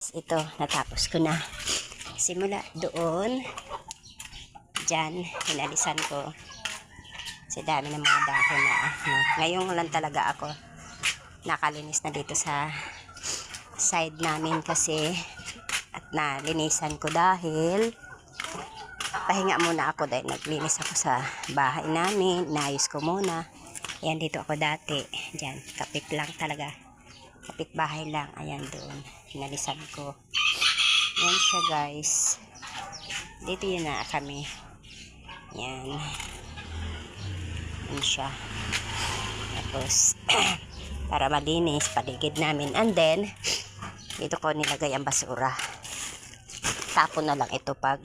Ito, natapos ko na. Simula doon, dyan, hinalisan ko. Kasi dami ng mga dahon na. Ngayon lang talaga ako nakalinis na dito sa side namin kasi at nalinisan ko dahil pahinga muna ako dahil naglinis ako sa bahay namin. Naayos ko muna. Ayan, dito ako dati. Dyan, kapit lang talaga. Kapit bahay lang. Ayan doon. Hinalisan ko. Yan siya, guys. Dito yun na kami. Yan. Yan siya. Tapos, para malinis, paligid namin. And then, dito ko nilagay ang basura. Tapon na lang ito pag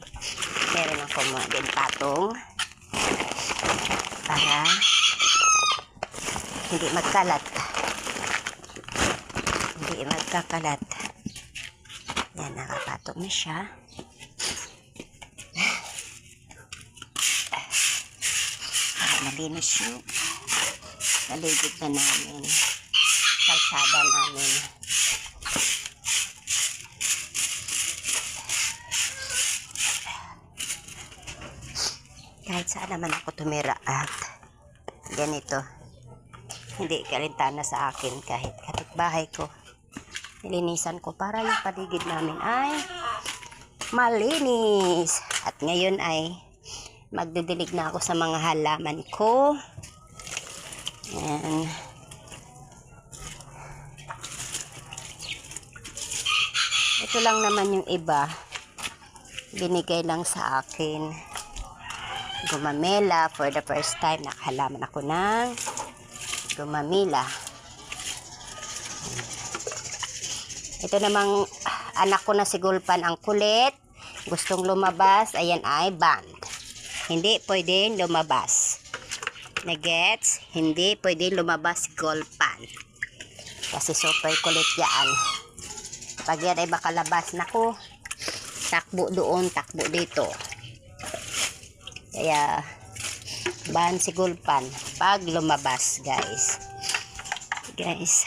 meron ako mga din patong. Para hindi magkalat. Hindi magkakalat. Yan, nakapatong na siya. Para malinis yung paligid na namin. Kalsada namin. Kahit saan naman ako tumira at ganito. Hindi kalintana sa akin kahit kapitbahay ko. Nilinisan ko para yung paligid namin ay malinis. At ngayon ay magdidilig na ako sa mga halaman ko. Ayan. Ito lang naman yung iba. Binigay lang sa akin. Gumamela. For the first time, nakahalaman ako ng gumamela. Ito namang anak ko na si Gulpan ang kulit. Gustong lumabas. Ayan ay band. Hindi pwedeng lumabas. Nagets? Hindi pwedeng lumabas si Gulpan. Kasi super kulit yan. Pag yan ay makalabas, naku, takbo doon, takbo dito. Kaya, ban si Gulpan pag lumabas, guys. Guys.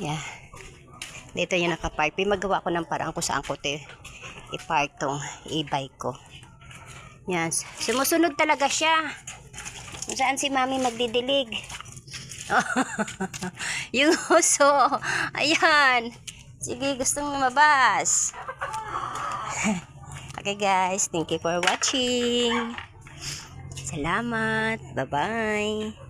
Yeah. Dito yung nakapark. Magawa ko ng paraan kung saan ko i-park tong e-bike ko. Yan. Sumusunod talaga siya. Kung saan si mami magdidilig. Yung uso. Ayan. Sige, gustong lumabas. Okay, guys. Thank you for watching. Salamat. Bye-bye.